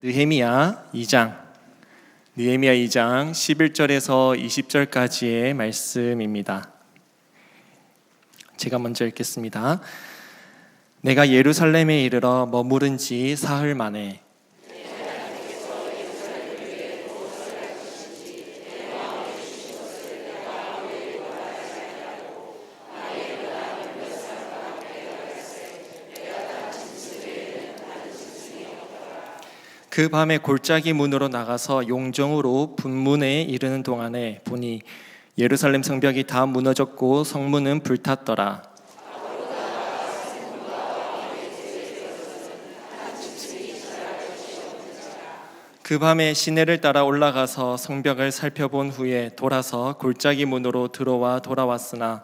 느헤미야 2장 11절에서 20절까지의 말씀입니다. 제가 먼저 읽겠습니다. 내가 예루살렘에 이르러 머무른 지 사흘 만에 그 밤에 골짜기 문으로 나가서 용정으로 분문에 이르는 동안에 보니 예루살렘 성벽이 다 무너졌고 성문은 불탔더라. 그 밤에 시내를 따라 올라가서 성벽을 살펴본 후에 돌아서 골짜기 문으로 들어와 돌아왔으나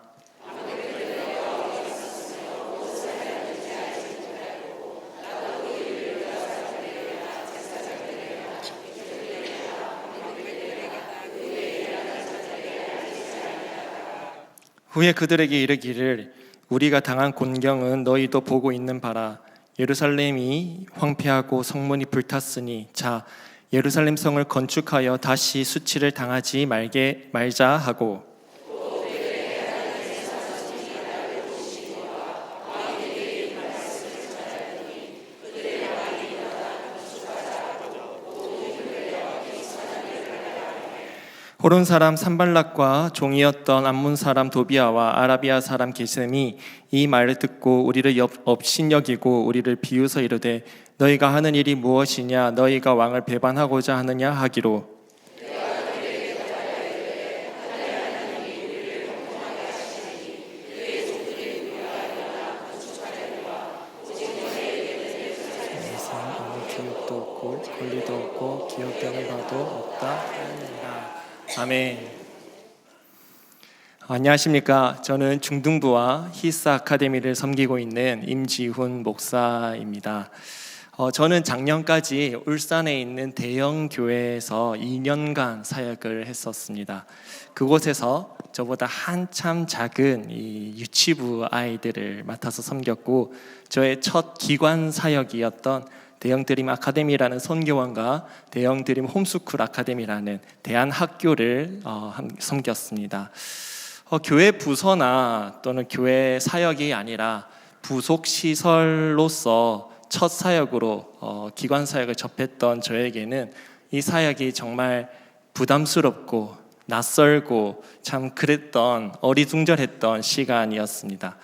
후에 그들에게 이르기를 우리가 당한 곤경은 너희도 보고 있는 바라. 예루살렘이 황폐하고 성문이 불탔으니 자 예루살렘 성을 건축하여 다시 수치를 당하지 말자 하고 호론 사람 산발락과 종이었던 암몬 사람 도비아와 아라비아 사람 게셈이 이 말을 듣고 우리를 업신여기고 우리를 비웃어 이르되 너희가 하는 일이 무엇이냐 너희가 왕을 배반하고자 하느냐 하기로 교육도 없고 권리도 없고 기억되는 바도 없다. 아멘. 안녕하십니까. 저는 중등부와 히스 아카데미를 섬기고 있는 임지훈 목사입니다. 저는 작년까지 울산에 있는 대형 교회에서 2년간 사역을 했었습니다. 그곳에서 저보다 한참 작은 이 유치부 아이들을 맡아서 섬겼고 저의 첫 기관 사역이었던 대형드림 아카데미라는 선교원과 대형드림 홈스쿨 아카데미라는 대안학교를 섬겼습니다. 교회 부서나 또는 교회 사역이 아니라 부속 시설로서 첫 사역으로 기관 사역을 접했던 저에게는 이 사역이 정말 부담스럽고 낯설고 참 그랬던 어리둥절했던 시간이었습니다.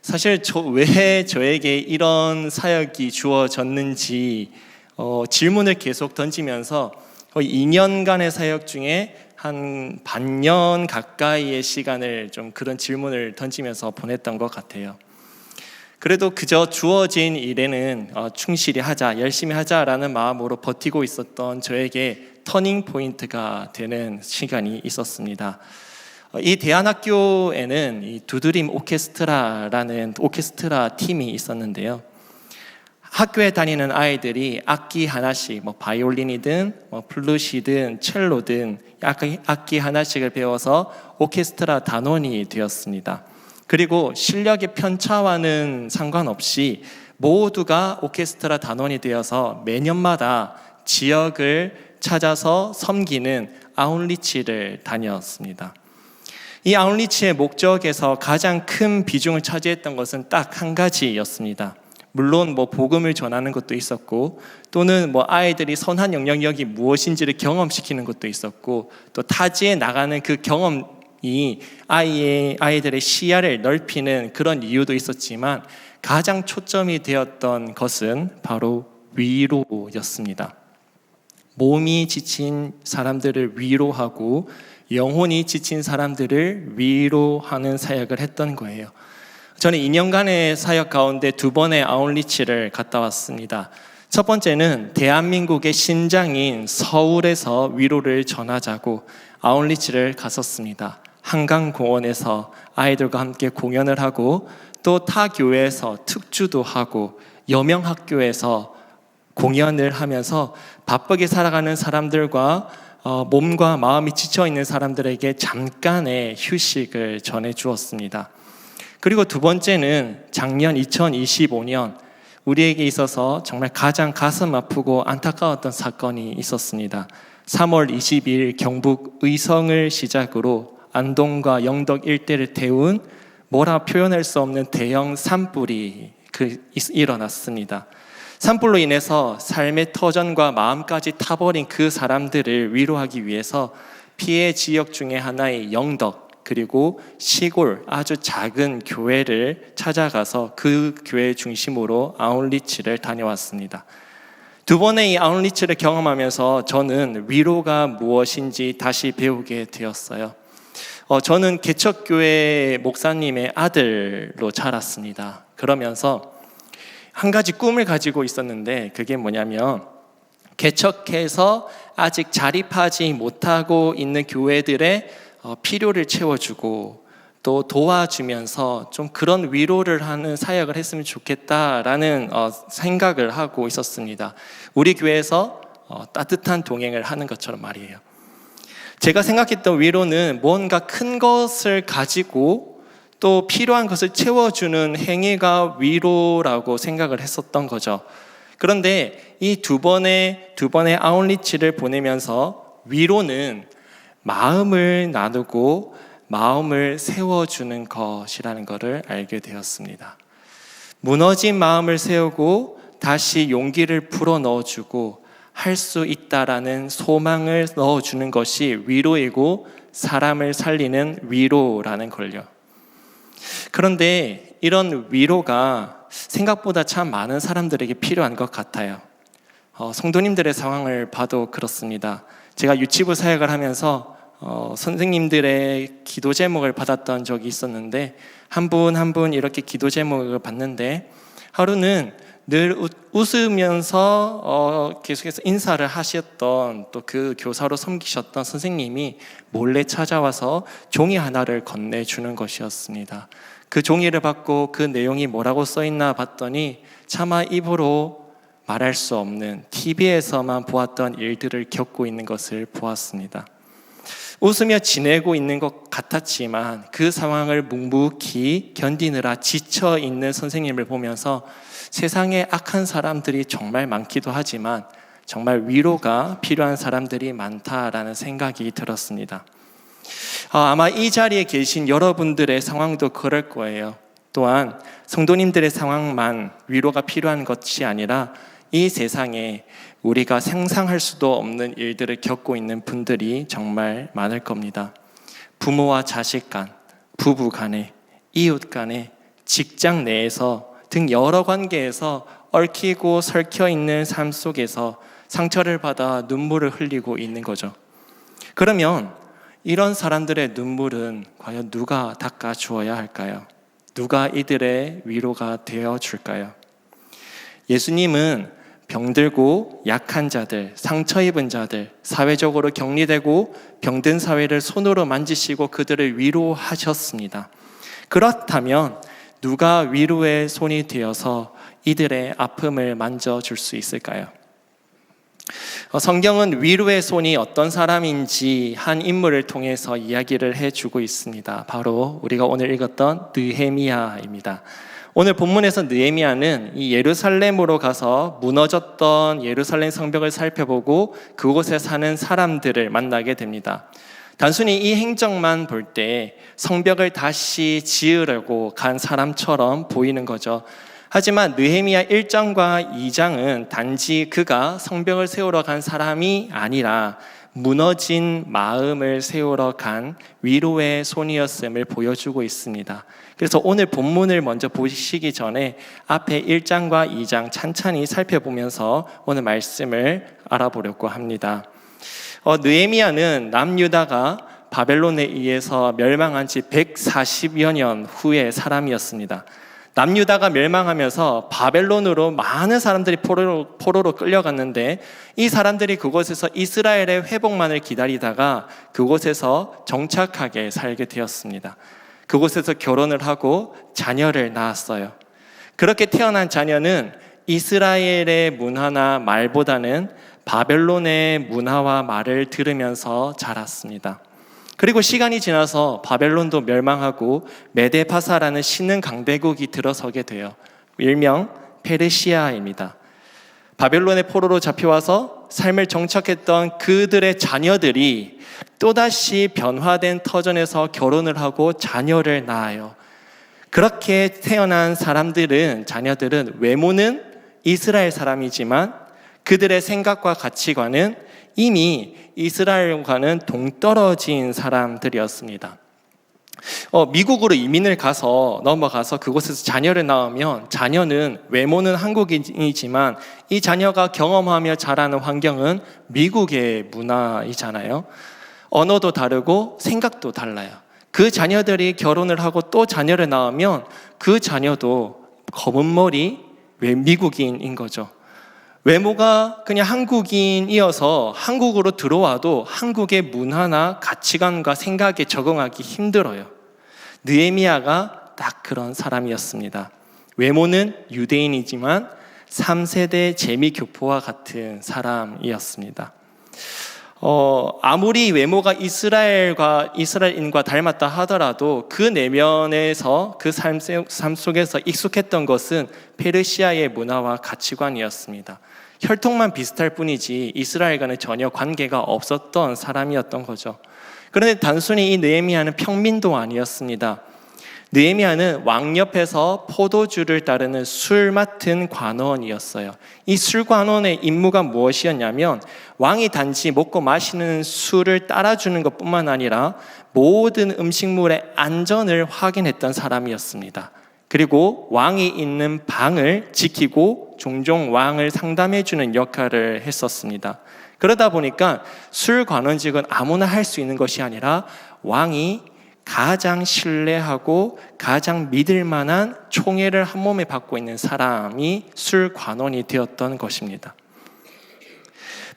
사실 왜 저에게 이런 사역이 주어졌는지 질문을 계속 던지면서 2년간의 사역 중에 한 반년 가까이의 시간을 좀 그런 질문을 던지면서 보냈던 것 같아요. 그래도 그저 주어진 일에는 충실히 하자, 열심히 하자라는 마음으로 버티고 있었던 저에게 터닝 포인트가 되는 시간이 있었습니다. 이 대안학교에는 이 두드림 오케스트라라는 오케스트라 팀이 있었는데요. 학교에 다니는 아이들이 악기 하나씩, 바이올린이든 플룻이든 첼로든 악기 하나씩을 배워서 오케스트라 단원이 되었습니다. 그리고 실력의 편차와는 상관없이 모두가 오케스트라 단원이 되어서 매년마다 지역을 찾아서 섬기는 아웃리치를 다녔습니다. 이 아웃리치의 목적에서 가장 큰 비중을 차지했던 것은 딱 한 가지였습니다. 물론 복음을 전하는 것도 있었고 또는 아이들이 선한 영향력이 무엇인지를 경험시키는 것도 있었고 또 타지에 나가는 그 경험이 아이들의 시야를 넓히는 그런 이유도 있었지만 가장 초점이 되었던 것은 바로 위로였습니다. 몸이 지친 사람들을 위로하고 영혼이 지친 사람들을 위로하는 사역을 했던 거예요. 저는 2년간의 사역 가운데 2번의 아웃리치를 갔다 왔습니다. 첫 번째는 대한민국의 신장인 서울에서 위로를 전하자고 아웃리치를 갔었습니다. 한강공원에서 아이들과 함께 공연을 하고 또 타 교회에서 특주도 하고 여명학교에서 공연을 하면서 바쁘게 살아가는 사람들과 몸과 마음이 지쳐있는 사람들에게 잠깐의 휴식을 전해주었습니다. 그리고 두 번째는 작년 2025년 우리에게 있어서 정말 가장 가슴 아프고 안타까웠던 사건이 있었습니다. 3월 22일 경북 의성을 시작으로 안동과 영덕 일대를 태운 뭐라 표현할 수 없는 대형 산불이 일어났습니다. 산불로 인해서 삶의 터전과 마음까지 타버린 그 사람들을 위로하기 위해서 피해 지역 중에 하나의 영덕, 그리고 시골 아주 작은 교회를 찾아가서 그 교회 중심으로 아웃리치를 다녀왔습니다. 두 번의 이 아웃리치를 경험하면서 저는 위로가 무엇인지 다시 배우게 되었어요. 저는 개척교회 목사님의 아들로 자랐습니다. 그러면서 한 가지 꿈을 가지고 있었는데 그게 뭐냐면 개척해서 아직 자립하지 못하고 있는 교회들의 필요를 채워주고 또 도와주면서 좀 그런 위로를 하는 사역을 했으면 좋겠다라는 생각을 하고 있었습니다. 우리 교회에서 따뜻한 동행을 하는 것처럼 말이에요. 제가 생각했던 위로는 뭔가 큰 것을 가지고 또 필요한 것을 채워주는 행위가 위로라고 생각을 했었던 거죠. 그런데 이 두 번의 아웃리치를 보내면서 위로는 마음을 나누고 마음을 세워주는 것이라는 것을 알게 되었습니다. 무너진 마음을 세우고 다시 용기를 불어 넣어주고 할 수 있다라는 소망을 넣어주는 것이 위로이고 사람을 살리는 위로라는 걸요. 그런데 이런 위로가 생각보다 참 많은 사람들에게 필요한 것 같아요. 성도님들의 상황을 봐도 그렇습니다. 제가 유치부 사역을 하면서 선생님들의 기도 제목을 받았던 적이 있었는데 한 분 한 분 이렇게 기도 제목을 받는데 하루는 늘 웃으면서 계속해서 인사를 하셨던 또 그 교사로 섬기셨던 선생님이 몰래 찾아와서 종이 하나를 건네주는 것이었습니다. 그 종이를 받고 그 내용이 뭐라고 써있나 봤더니 차마 입으로 말할 수 없는 TV에서만 보았던 일들을 겪고 있는 것을 보았습니다. 웃으며 지내고 있는 것 같았지만 그 상황을 묵묵히 견디느라 지쳐 있는 선생님을 보면서 세상에 악한 사람들이 정말 많기도 하지만 정말 위로가 필요한 사람들이 많다라는 생각이 들었습니다. 아마 이 자리에 계신 여러분들의 상황도 그럴 거예요. 또한 성도님들의 상황만 위로가 필요한 것이 아니라 이 세상에 우리가 상상할 수도 없는 일들을 겪고 있는 분들이 정말 많을 겁니다. 부모와 자식 간, 부부 간에, 이웃 간에, 직장 내에서 등 여러 관계에서 얽히고 설켜 있는 삶 속에서 상처를 받아 눈물을 흘리고 있는 거죠. 그러면 이런 사람들의 눈물은 과연 누가 닦아주어야 할까요? 누가 이들의 위로가 되어줄까요? 예수님은 병들고 약한 자들, 상처 입은 자들, 사회적으로 격리되고 병든 사회를 손으로 만지시고 그들을 위로하셨습니다. 그렇다면 누가 위로의 손이 되어서 이들의 아픔을 만져줄 수 있을까요? 성경은 위로의 손이 어떤 사람인지 한 인물을 통해서 이야기를 해주고 있습니다. 바로 우리가 오늘 읽었던 느헤미야입니다. 오늘 본문에서 느헤미야는 이 예루살렘으로 가서 무너졌던 예루살렘 성벽을 살펴보고 그곳에 사는 사람들을 만나게 됩니다. 단순히 이 행적만 볼 때 성벽을 다시 지으려고 간 사람처럼 보이는 거죠. 하지만 느헤미야 1장과 2장은 단지 그가 성벽을 세우러 간 사람이 아니라 무너진 마음을 세우러 간 위로의 손이었음을 보여주고 있습니다. 그래서 오늘 본문을 먼저 보시기 전에 앞에 1장과 2장 찬찬히 살펴보면서 오늘 말씀을 알아보려고 합니다. 느헤미야는 남유다가 바벨론에 의해서 멸망한 지 140여 년 후의 사람이었습니다. 남유다가 멸망하면서 바벨론으로 많은 사람들이 포로로 끌려갔는데 이 사람들이 그곳에서 이스라엘의 회복만을 기다리다가 그곳에서 정착하게 살게 되었습니다. 그곳에서 결혼을 하고 자녀를 낳았어요. 그렇게 태어난 자녀는 이스라엘의 문화나 말보다는 바벨론의 문화와 말을 들으면서 자랐습니다. 그리고 시간이 지나서 바벨론도 멸망하고 메데파사라는 신흥 강대국이 들어서게 돼요. 일명 페르시아입니다. 바벨론의 포로로 잡혀와서 삶을 정착했던 그들의 자녀들이 또다시 변화된 터전에서 결혼을 하고 자녀를 낳아요. 그렇게 태어난 자녀들은 외모는 이스라엘 사람이지만 그들의 생각과 가치관은 이미 이스라엘과는 동떨어진 사람들이었습니다. 미국으로 이민을 넘어가서 그곳에서 자녀를 낳으면 자녀는 외모는 한국인이지만 이 자녀가 경험하며 자라는 환경은 미국의 문화이잖아요. 언어도 다르고 생각도 달라요. 그 자녀들이 결혼을 하고 또 자녀를 낳으면 그 자녀도 검은 머리 미국인인 거죠. 외모가 그냥 한국인이어서 한국으로 들어와도 한국의 문화나 가치관과 생각에 적응하기 힘들어요. 느헤미야가 딱 그런 사람이었습니다. 외모는 유대인이지만 3세대 재미교포와 같은 사람이었습니다. 아무리 외모가 이스라엘인과 닮았다 하더라도 그 내면에서 그 삶 속에서 익숙했던 것은 페르시아의 문화와 가치관이었습니다. 혈통만 비슷할 뿐이지 이스라엘과는 전혀 관계가 없었던 사람이었던 거죠. 그런데 단순히 이 느헤미야는 평민도 아니었습니다. 느헤미야는 왕 옆에서 포도주를 따르는 술 맡은 관원이었어요. 이 술 관원의 임무가 무엇이었냐면 왕이 단지 먹고 마시는 술을 따라주는 것뿐만 아니라 모든 음식물의 안전을 확인했던 사람이었습니다. 그리고 왕이 있는 방을 지키고 종종 왕을 상담해주는 역할을 했었습니다. 그러다 보니까 술 관원직은 아무나 할 수 있는 것이 아니라 왕이 가장 신뢰하고 가장 믿을 만한 총애를 한 몸에 받고 있는 사람이 술 관원이 되었던 것입니다.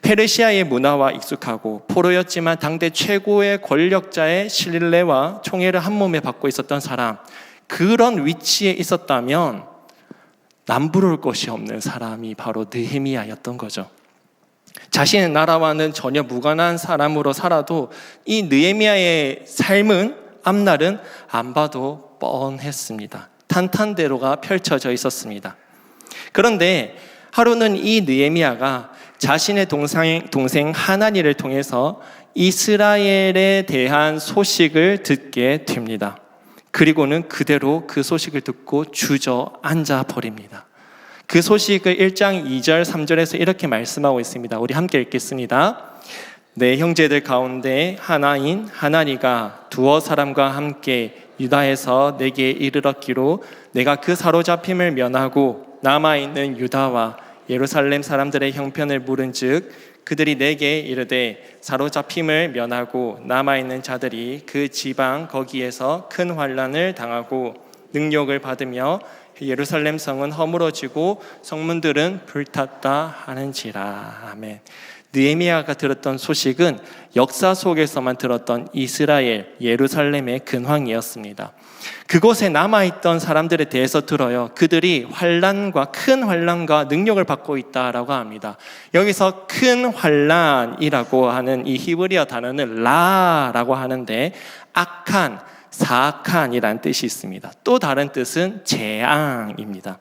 페르시아의 문화와 익숙하고 포로였지만 당대 최고의 권력자의 신뢰와 총애를 한 몸에 받고 있었던 사람, 그런 위치에 있었다면 남부러울 것이 없는 사람이 바로 느헤미야였던 거죠. 자신의 나라와는 전혀 무관한 사람으로 살아도 이 느헤미야의 삶은 앞날은 안 봐도 뻔했습니다. 탄탄대로가 펼쳐져 있었습니다. 그런데 하루는 이 느헤미야가 자신의 동생 하나니를 통해서 이스라엘에 대한 소식을 듣게 됩니다. 그리고는 그대로 그 소식을 듣고 주저앉아 버립니다. 그 소식을 1장 2절 3절에서 이렇게 말씀하고 있습니다. 우리 함께 읽겠습니다. 내 형제들 가운데 하나인 하나니가 두어 사람과 함께 유다에서 내게 이르렀기로 내가 그 사로잡힘을 면하고 남아있는 유다와 예루살렘 사람들의 형편을 물은즉 그들이 내게 이르되 사로잡힘을 면하고 남아있는 자들이 그 지방 거기에서 큰 환난을 당하고 능욕을 받으며 예루살렘 성은 허물어지고 성문들은 불탔다 하는지라. 아멘. 느헤미야가 들었던 소식은 역사 속에서만 들었던 이스라엘 예루살렘의 근황이었습니다. 그곳에 남아있던 사람들에 대해서 들어요. 그들이 큰 환난과 능력을 받고 있다라고 합니다. 여기서 큰 환난이라고 하는 이 히브리어 단어는 라라고 하는데 악한, 사악한이라는 뜻이 있습니다. 또 다른 뜻은 재앙입니다.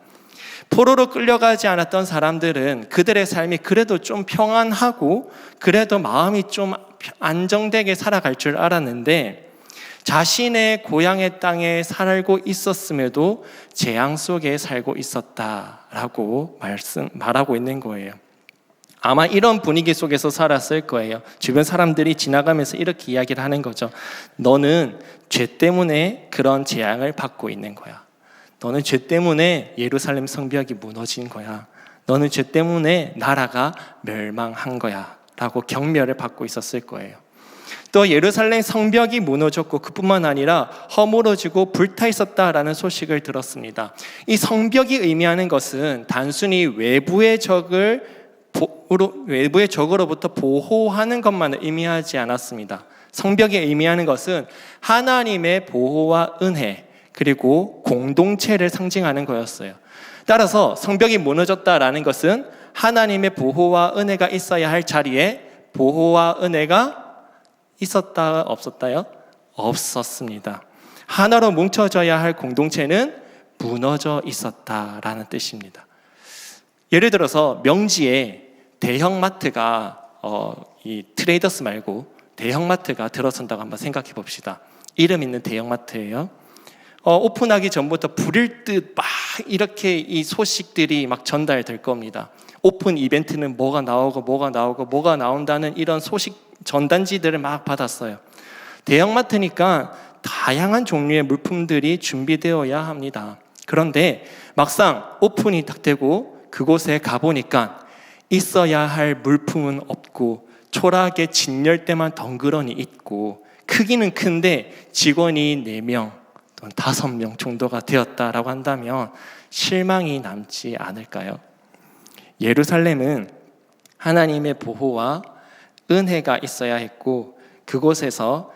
포로로 끌려가지 않았던 사람들은 그들의 삶이 그래도 좀 평안하고 그래도 마음이 좀 안정되게 살아갈 줄 알았는데 자신의 고향의 땅에 살고 있었음에도 재앙 속에 살고 있었다라고 말하고 있는 거예요. 아마 이런 분위기 속에서 살았을 거예요. 주변 사람들이 지나가면서 이렇게 이야기를 하는 거죠. 너는 죄 때문에 그런 재앙을 받고 있는 거야. 너는 죄 때문에 예루살렘 성벽이 무너진 거야. 너는 죄 때문에 나라가 멸망한 거야. 라고 경멸을 받고 있었을 거예요. 또 예루살렘 성벽이 무너졌고 그뿐만 아니라 허물어지고 불타 있었다라는 소식을 들었습니다. 이 성벽이 의미하는 것은 단순히 외부의 적으로부터 보호하는 것만을 의미하지 않았습니다. 성벽이 의미하는 것은 하나님의 보호와 은혜 그리고 공동체를 상징하는 거였어요. 따라서 성벽이 무너졌다라는 것은 하나님의 보호와 은혜가 있어야 할 자리에 보호와 은혜가 있었다 없었다요? 없었습니다. 하나로 뭉쳐져야 할 공동체는 무너져 있었다라는 뜻입니다. 예를 들어서 명지에 대형마트가 이 트레이더스 말고 대형마트가 들어선다고 한번 생각해 봅시다. 이름 있는 대형마트예요. 오픈하기 전부터 불일 듯 막 이렇게 이 소식들이 막 전달될 겁니다. 오픈 이벤트는 뭐가 나온다는 이런 소식 전단지들을 막 받았어요. 대형마트니까 다양한 종류의 물품들이 준비되어야 합니다. 그런데 막상 오픈이 딱 되고 그곳에 가보니까 있어야 할 물품은 없고 초라하게 진열대만 덩그러니 있고 크기는 큰데 직원이 4명 또는 5명 정도가 되었다라고 한다면 실망이 남지 않을까요? 예루살렘은 하나님의 보호와 은혜가 있어야 했고 그곳에서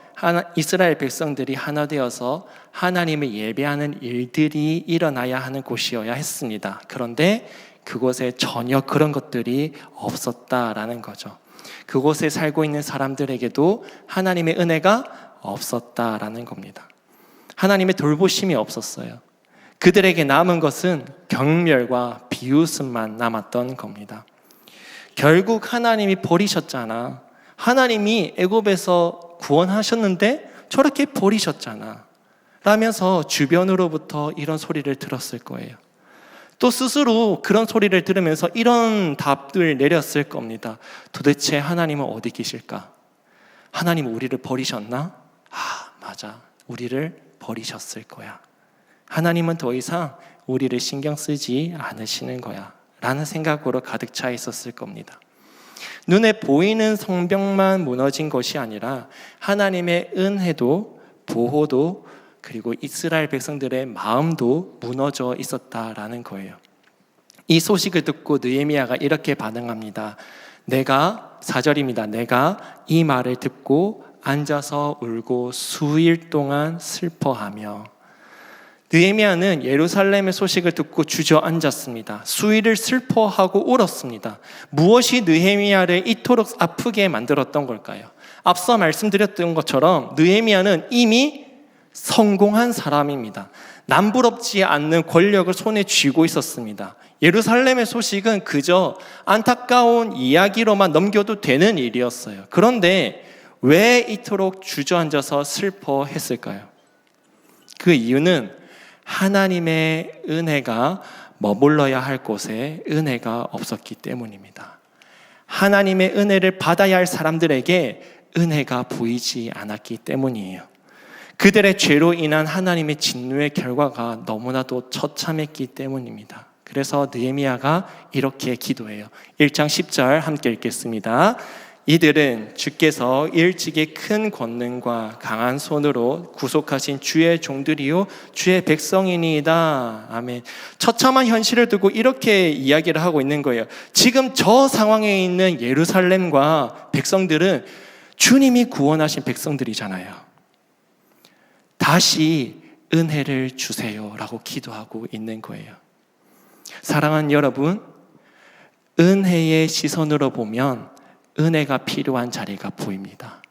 이스라엘 백성들이 하나 되어서 하나님을 예배하는 일들이 일어나야 하는 곳이어야 했습니다. 그런데 그곳에 전혀 그런 것들이 없었다라는 거죠. 그곳에 살고 있는 사람들에게도 하나님의 은혜가 없었다라는 겁니다. 하나님의 돌보심이 없었어요. 그들에게 남은 것은 경멸과 비웃음만 남았던 겁니다. 결국 하나님이 버리셨잖아. 하나님이 애굽에서 구원하셨는데 저렇게 버리셨잖아 라면서 주변으로부터 이런 소리를 들었을 거예요. 또 스스로 그런 소리를 들으면서 이런 답을 내렸을 겁니다. 도대체 하나님은 어디 계실까? 하나님은 우리를 버리셨나? 맞아. 우리를 버리셨을 거야. 하나님은 더 이상 우리를 신경 쓰지 않으시는 거야 라는 생각으로 가득 차 있었을 겁니다. 눈에 보이는 성벽만 무너진 것이 아니라 하나님의 은혜도 보호도 그리고 이스라엘 백성들의 마음도 무너져 있었다라는 거예요. 이 소식을 듣고 느헤미야가 이렇게 반응합니다. 4절입니다. 내가 이 말을 듣고 앉아서 울고 수일 동안 슬퍼하며. 느헤미야는 예루살렘의 소식을 듣고 주저앉았습니다. 수일을 슬퍼하고 울었습니다. 무엇이 느헤미야를 이토록 아프게 만들었던 걸까요? 앞서 말씀드렸던 것처럼 느헤미야는 이미 성공한 사람입니다. 남부럽지 않는 권력을 손에 쥐고 있었습니다. 예루살렘의 소식은 그저 안타까운 이야기로만 넘겨도 되는 일이었어요. 그런데 왜 이토록 주저앉아서 슬퍼했을까요? 그 이유는 하나님의 은혜가 머물러야 할 곳에 은혜가 없었기 때문입니다. 하나님의 은혜를 받아야 할 사람들에게 은혜가 보이지 않았기 때문이에요. 그들의 죄로 인한 하나님의 진노의 결과가 너무나도 처참했기 때문입니다. 그래서 느헤미야가 이렇게 기도해요. 1장 10절 함께 읽겠습니다. 이들은 주께서 일찍이 큰 권능과 강한 손으로 구속하신 주의 종들이요 주의 백성이니이다. 아멘. 처참한 현실을 두고 이렇게 이야기를 하고 있는 거예요. 지금 저 상황에 있는 예루살렘과 백성들은 주님이 구원하신 백성들이잖아요. 다시 은혜를 주세요라고 기도하고 있는 거예요. 사랑하는 여러분, 은혜의 시선으로 보면 은혜가 필요한 자리가 보입니다.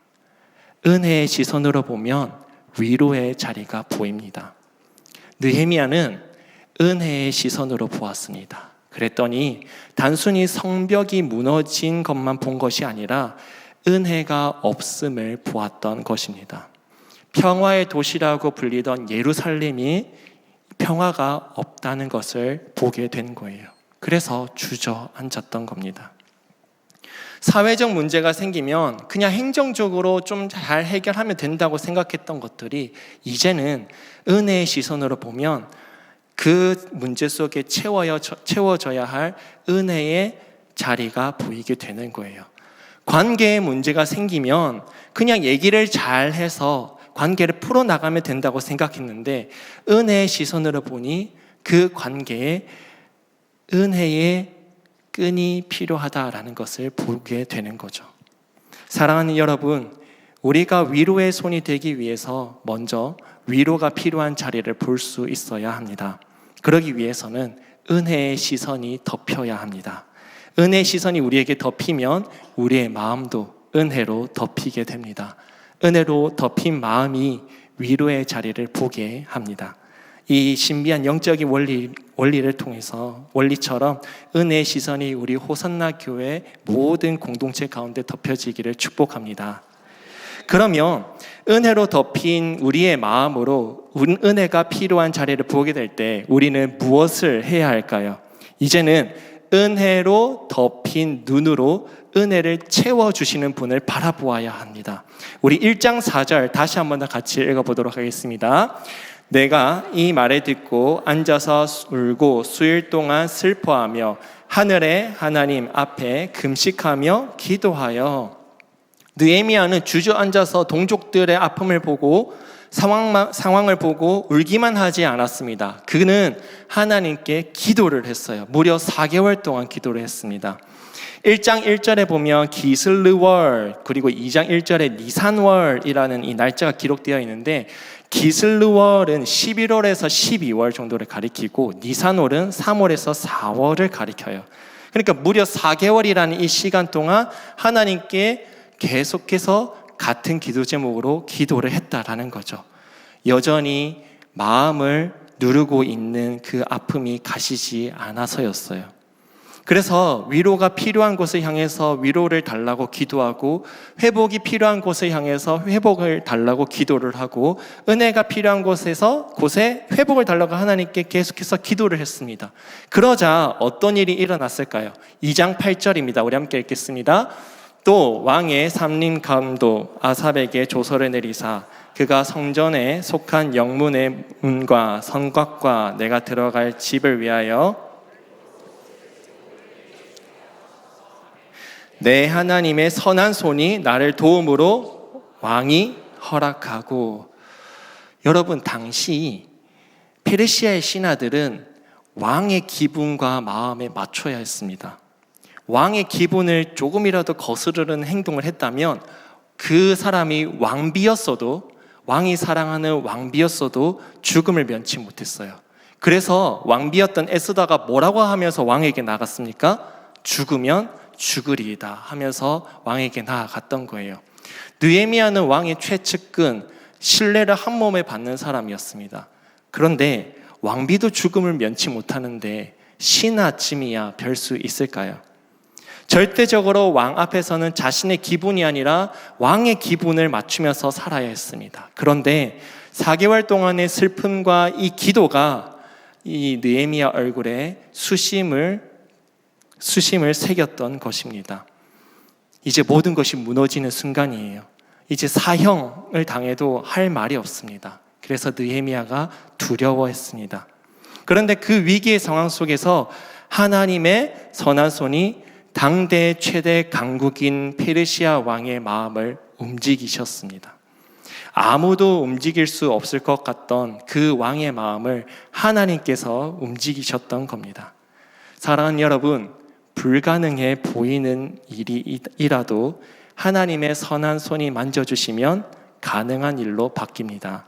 은혜의 시선으로 보면 위로의 자리가 보입니다. 느헤미야는 은혜의 시선으로 보았습니다. 그랬더니 단순히 성벽이 무너진 것만 본 것이 아니라 은혜가 없음을 보았던 것입니다. 평화의 도시라고 불리던 예루살렘이 평화가 없다는 것을 보게 된 거예요. 그래서 주저앉았던 겁니다. 사회적 문제가 생기면 그냥 행정적으로 좀 잘 해결하면 된다고 생각했던 것들이 이제는 은혜의 시선으로 보면 그 문제 속에 채워져야 할 은혜의 자리가 보이게 되는 거예요. 관계에 문제가 생기면 그냥 얘기를 잘 해서 관계를 풀어나가면 된다고 생각했는데 은혜의 시선으로 보니 그 관계에 은혜의 끈이 필요하다라는 것을 보게 되는 거죠. 사랑하는 여러분, 우리가 위로의 손이 되기 위해서 먼저 위로가 필요한 자리를 볼 수 있어야 합니다. 그러기 위해서는 은혜의 시선이 덮여야 합니다. 은혜의 시선이 우리에게 덮이면 우리의 마음도 은혜로 덮이게 됩니다. 은혜로 덮인 마음이 위로의 자리를 보게 합니다. 이 신비한 영적인 원리를 통해서 원리처럼 은혜의 시선이 우리 호산나 교회 모든 공동체 가운데 덮여지기를 축복합니다. 그러면 은혜로 덮인 우리의 마음으로 은혜가 필요한 자리를 보게 될 때 우리는 무엇을 해야 할까요? 이제는 은혜로 덮인 눈으로 은혜를 채워주시는 분을 바라보아야 합니다. 우리 1장 4절 다시 한번 더 같이 읽어보도록 하겠습니다. 내가 이 말을 듣고 앉아서 울고 수일 동안 슬퍼하며 하늘의 하나님 앞에 금식하며 기도하여. 느헤미야는 주저앉아서 동족들의 아픔을 보고 상황을 보고 울기만 하지 않았습니다. 그는 하나님께 기도를 했어요. 무려 4개월 동안 기도를 했습니다. 1장 1절에 보면 기슬르월, 그리고 2장 1절에 니산월이라는 이 날짜가 기록되어 있는데, 기슬르월은 11월에서 12월 정도를 가리키고 니산월은 3월에서 4월을 가리켜요. 그러니까 무려 4개월이라는 이 시간 동안 하나님께 계속해서 같은 기도 제목으로 기도를 했다라는 거죠. 여전히 마음을 누르고 있는 그 아픔이 가시지 않아서였어요. 그래서 위로가 필요한 곳을 향해서 위로를 달라고 기도하고, 회복이 필요한 곳을 향해서 회복을 달라고 기도를 하고, 은혜가 필요한 곳에 회복을 달라고 하나님께 계속해서 기도를 했습니다. 그러자 어떤 일이 일어났을까요? 2장 8절입니다. 우리 함께 읽겠습니다. 또 왕의 삼림 감독 아삽에게 조서를 내리사 그가 성전에 속한 영문의 문과 성곽과 내가 들어갈 집을 위하여 내 하나님의 선한 손이 나를 도움으로 왕이 허락하고. 여러분, 당시 페르시아의 신하들은 왕의 기분과 마음에 맞춰야 했습니다. 왕의 기분을 조금이라도 거스르는 행동을 했다면 그 사람이 왕이 사랑하는 왕비였어도 죽음을 면치 못했어요. 그래서 왕비였던 에스더가 뭐라고 하면서 왕에게 나갔습니까? 죽으면 죽으리이다 하면서 왕에게 나아갔던 거예요. 느헤미야는 왕의 최측근, 신뢰를 한 몸에 받는 사람이었습니다. 그런데 왕비도 죽음을 면치 못하는데 신하쯤이야 별 수 있을까요? 절대적으로 왕 앞에서는 자신의 기분이 아니라 왕의 기분을 맞추면서 살아야 했습니다. 그런데 4개월 동안의 슬픔과 이 기도가 이 느헤미야 얼굴에 수심을 새겼던 것입니다. 이제 모든 것이 무너지는 순간이에요. 이제 사형을 당해도 할 말이 없습니다. 그래서 느헤미야가 두려워했습니다. 그런데 그 위기의 상황 속에서 하나님의 선한 손이 당대 최대 강국인 페르시아 왕의 마음을 움직이셨습니다. 아무도 움직일 수 없을 것 같던 그 왕의 마음을 하나님께서 움직이셨던 겁니다. 사랑하는 여러분, 불가능해 보이는 일이라도 하나님의 선한 손이 만져주시면 가능한 일로 바뀝니다.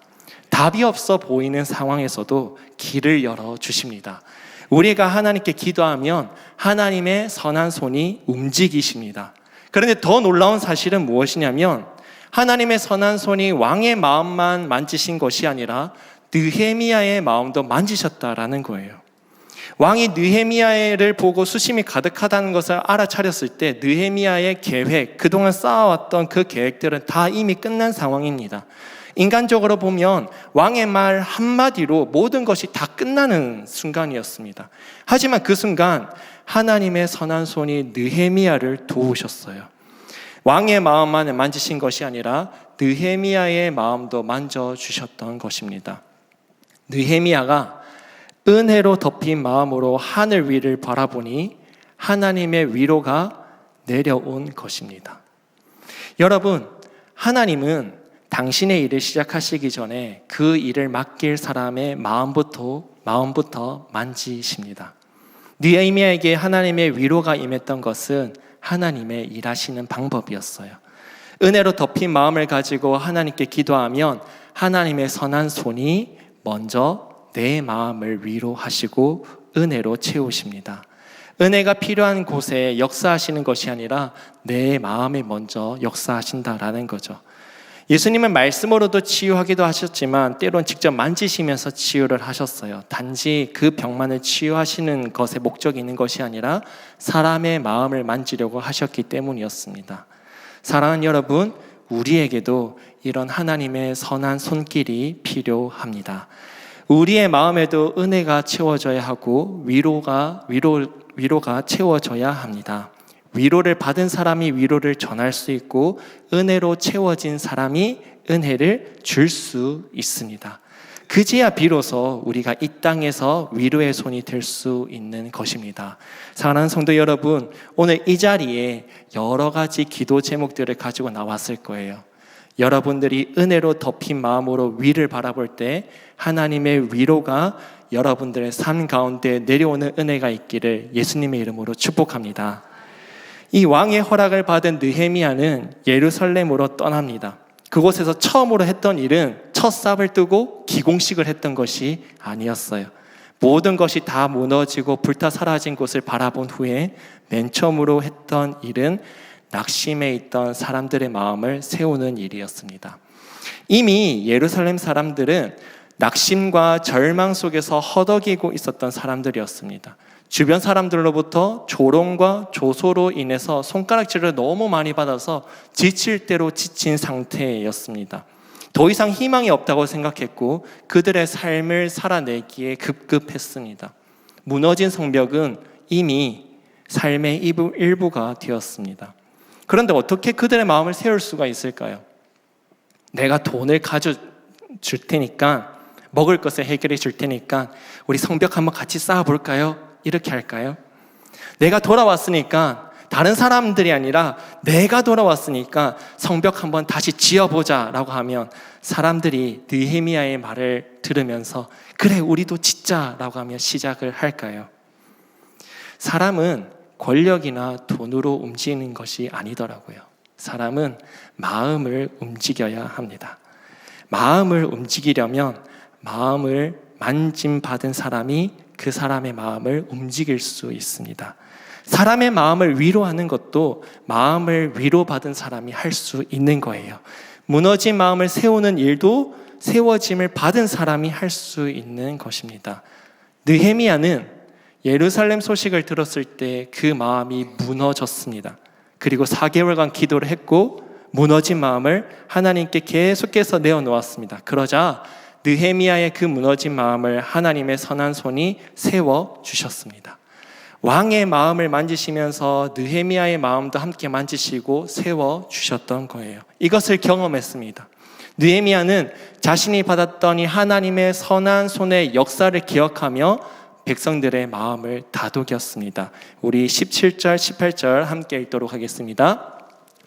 답이 없어 보이는 상황에서도 길을 열어주십니다. 우리가 하나님께 기도하면 하나님의 선한 손이 움직이십니다. 그런데 더 놀라운 사실은 무엇이냐면 하나님의 선한 손이 왕의 마음만 만지신 것이 아니라 느헤미야의 마음도 만지셨다라는 거예요. 왕이 느헤미야를 보고 수심이 가득하다는 것을 알아차렸을 때 느헤미야의 계획, 그동안 쌓아왔던 그 계획들은 다 이미 끝난 상황입니다. 인간적으로 보면 왕의 말 한마디로 모든 것이 다 끝나는 순간이었습니다. 하지만 그 순간 하나님의 선한 손이 느헤미야를 도우셨어요. 왕의 마음만을 만지신 것이 아니라 느헤미야의 마음도 만져주셨던 것입니다. 느헤미야가 은혜로 덮인 마음으로 하늘 위를 바라보니 하나님의 위로가 내려온 것입니다. 여러분, 하나님은 당신의 일을 시작하시기 전에 그 일을 맡길 사람의 마음부터 만지십니다. 느헤미야에게 하나님의 위로가 임했던 것은 하나님의 일하시는 방법이었어요. 은혜로 덮인 마음을 가지고 하나님께 기도하면 하나님의 선한 손이 먼저 내 마음을 위로하시고 은혜로 채우십니다. 은혜가 필요한 곳에 역사하시는 것이 아니라 내 마음에 먼저 역사하신다라는 거죠. 예수님은 말씀으로도 치유하기도 하셨지만 때론 직접 만지시면서 치유를 하셨어요. 단지 그 병만을 치유하시는 것에 목적이 있는 것이 아니라 사람의 마음을 만지려고 하셨기 때문이었습니다. 사랑하는 여러분, 우리에게도 이런 하나님의 선한 손길이 필요합니다. 우리의 마음에도 은혜가 채워져야 하고 위로가 채워져야 합니다. 위로를 받은 사람이 위로를 전할 수 있고 은혜로 채워진 사람이 은혜를 줄 수 있습니다. 그제야 비로소 우리가 이 땅에서 위로의 손이 될 수 있는 것입니다. 사랑하는 성도 여러분, 오늘 이 자리에 여러 가지 기도 제목들을 가지고 나왔을 거예요. 여러분들이 은혜로 덮인 마음으로 위를 바라볼 때 하나님의 위로가 여러분들의 삶 가운데 내려오는 은혜가 있기를 예수님의 이름으로 축복합니다. 이 왕의 허락을 받은 느헤미야는 예루살렘으로 떠납니다. 그곳에서 처음으로 했던 일은 첫 삽을 뜨고 기공식을 했던 것이 아니었어요. 모든 것이 다 무너지고 불타 사라진 곳을 바라본 후에 맨 처음으로 했던 일은 낙심해 있던 사람들의 마음을 세우는 일이었습니다. 이미 예루살렘 사람들은 낙심과 절망 속에서 허덕이고 있었던 사람들이었습니다. 주변 사람들로부터 조롱과 조소로 인해서 손가락질을 너무 많이 받아서 지칠 대로 지친 상태였습니다. 더 이상 희망이 없다고 생각했고 그들의 삶을 살아내기에 급급했습니다. 무너진 성벽은 이미 삶의 일부가 되었습니다. 그런데 어떻게 그들의 마음을 세울 수가 있을까요? 내가 돈을 가져줄 테니까, 먹을 것을 해결해 줄 테니까 우리 성벽 한번 같이 쌓아볼까요? 이렇게 할까요? 내가 돌아왔으니까, 다른 사람들이 아니라 내가 돌아왔으니까 성벽 한번 다시 지어보자 라고 하면 사람들이 느헤미야의 말을 들으면서 그래 우리도 짓자 라고 하며 시작을 할까요? 사람은 권력이나 돈으로 움직이는 것이 아니더라고요. 사람은 마음을 움직여야 합니다. 마음을 움직이려면 마음을 만짐받은 사람이 그 사람의 마음을 움직일 수 있습니다. 사람의 마음을 위로하는 것도 마음을 위로받은 사람이 할 수 있는 거예요. 무너진 마음을 세우는 일도 세워짐을 받은 사람이 할 수 있는 것입니다. 느헤미야는 예루살렘 소식을 들었을 때 그 마음이 무너졌습니다. 그리고 4개월간 기도를 했고 무너진 마음을 하나님께 계속해서 내어놓았습니다. 그러자 느헤미야의 그 무너진 마음을 하나님의 선한 손이 세워주셨습니다. 왕의 마음을 만지시면서 느헤미야의 마음도 함께 만지시고 세워주셨던 거예요. 이것을 경험했습니다. 느헤미야는 자신이 받았던 이 하나님의 선한 손의 역사를 기억하며 백성들의 마음을 다독였습니다. 우리 17절, 18절 함께 읽도록 하겠습니다.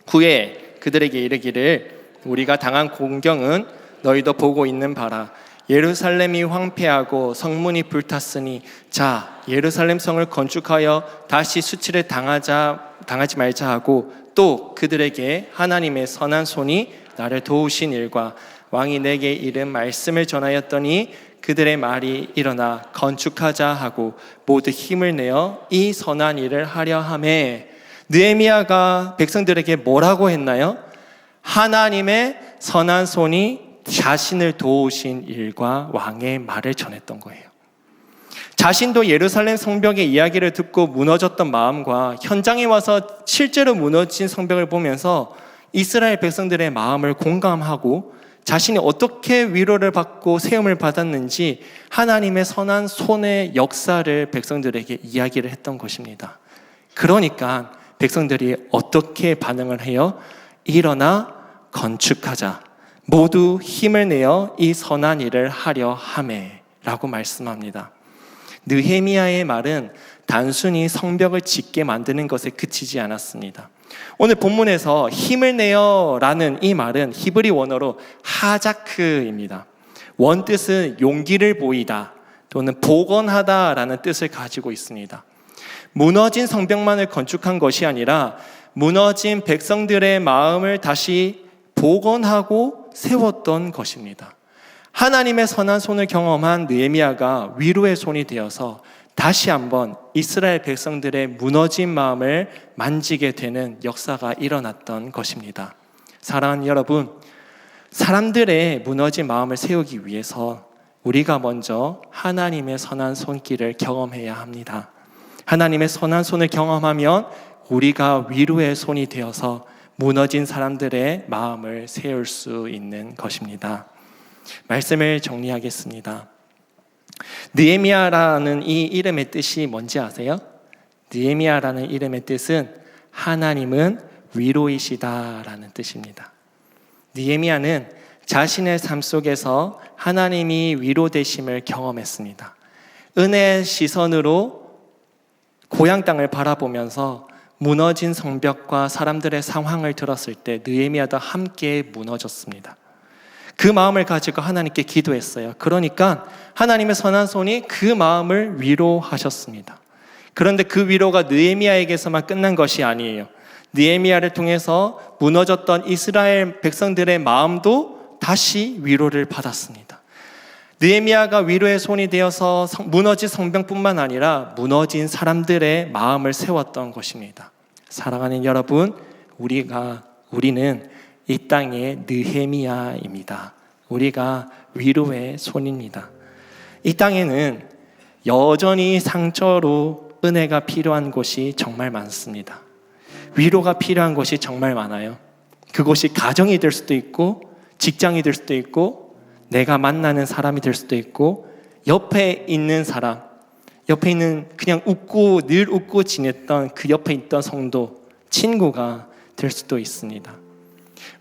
후에 그들에게 이르기를 우리가 당한 공경은 너희도 보고 있는 바라. 예루살렘이 황폐하고 성문이 불탔으니 자 예루살렘 성을 건축하여 다시 수치를 당하지 말자 하고 또 그들에게 하나님의 선한 손이 나를 도우신 일과 왕이 내게 이른 말씀을 전하였더니 그들의 말이 일어나 건축하자 하고 모두 힘을 내어 이 선한 일을 하려 하매 느헤미야가 백성들에게 뭐라고 했나요? 하나님의 선한 손이 자신을 도우신 일과 왕의 말을 전했던 거예요. 자신도 예루살렘 성벽의 이야기를 듣고 무너졌던 마음과 현장에 와서 실제로 무너진 성벽을 보면서 이스라엘 백성들의 마음을 공감하고 자신이 어떻게 위로를 받고 세움을 받았는지 하나님의 선한 손의 역사를 백성들에게 이야기를 했던 것입니다. 그러니까 백성들이 어떻게 반응을 해요? 일어나 건축하자. 모두 힘을 내어 이 선한 일을 하려 하매 라고 말씀합니다. 느헤미야의 말은 단순히 성벽을 짓게 만드는 것에 그치지 않았습니다. 오늘 본문에서 힘을 내어 라는 이 말은 히브리 원어로 하자크입니다. 원뜻은 용기를 보이다 또는 복원하다 라는 뜻을 가지고 있습니다. 무너진 성벽만을 건축한 것이 아니라 무너진 백성들의 마음을 다시 복원하고 세웠던 것입니다. 하나님의 선한 손을 경험한 느헤미야가 위로의 손이 되어서 다시 한번 이스라엘 백성들의 무너진 마음을 만지게 되는 역사가 일어났던 것입니다. 사랑하는 여러분, 사람들의 무너진 마음을 세우기 위해서 우리가 먼저 하나님의 선한 손길을 경험해야 합니다. 하나님의 선한 손을 경험하면 우리가 위로의 손이 되어서 무너진 사람들의 마음을 세울 수 있는 것입니다. 말씀을 정리하겠습니다. 느헤미야라는 이 이름의 뜻이 뭔지 아세요? 느헤미야라는 이름의 뜻은 하나님은 위로이시다라는 뜻입니다. 느헤미야는 자신의 삶 속에서 하나님이 위로되심을 경험했습니다. 은혜의 시선으로 고향 땅을 바라보면서 무너진 성벽과 사람들의 상황을 들었을 때 느헤미야도 함께 무너졌습니다. 그 마음을 가지고 하나님께 기도했어요. 그러니까 하나님의 선한 손이 그 마음을 위로하셨습니다. 그런데 그 위로가 느헤미야에게서만 끝난 것이 아니에요. 느헤미야를 통해서 무너졌던 이스라엘 백성들의 마음도 다시 위로를 받았습니다. 느헤미야가 위로의 손이 되어서 무너진 성벽뿐만 아니라 무너진 사람들의 마음을 세웠던 것입니다. 사랑하는 여러분, 우리는 이 땅의 느헤미야입니다. 우리가 위로의 손입니다. 이 땅에는 여전히 상처로 은혜가 필요한 곳이 정말 많습니다. 위로가 필요한 곳이 정말 많아요. 그곳이 가정이 될 수도 있고, 직장이 될 수도 있고, 내가 만나는 사람이 될 수도 있고, 옆에 있는 사람, 옆에 있는 그냥 늘 웃고 지냈던 그 옆에 있던 성도, 친구가 될 수도 있습니다.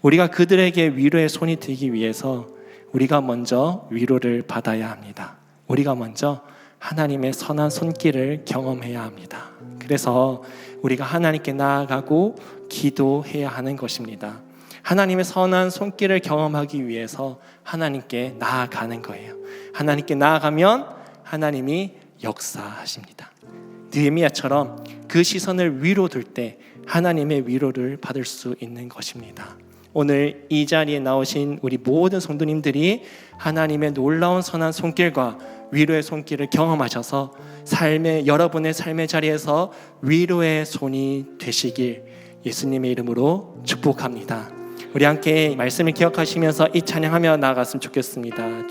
우리가 그들에게 위로의 손이 되기 위해서 우리가 먼저 위로를 받아야 합니다. 우리가 먼저 하나님의 선한 손길을 경험해야 합니다. 그래서 우리가 하나님께 나아가고 기도해야 하는 것입니다. 하나님의 선한 손길을 경험하기 위해서 하나님께 나아가는 거예요. 하나님께 나아가면 하나님이 역사하십니다. 느헤미야처럼 그 시선을 위로 둘 때 하나님의 위로를 받을 수 있는 것입니다. 오늘 이 자리에 나오신 우리 모든 성도님들이 하나님의 놀라운 선한 손길과 위로의 손길을 경험하셔서 여러분의 삶의 자리에서 위로의 손이 되시길 예수님의 이름으로 축복합니다. 우리 함께 말씀을 기억하시면서 이 찬양하며 나아갔으면 좋겠습니다.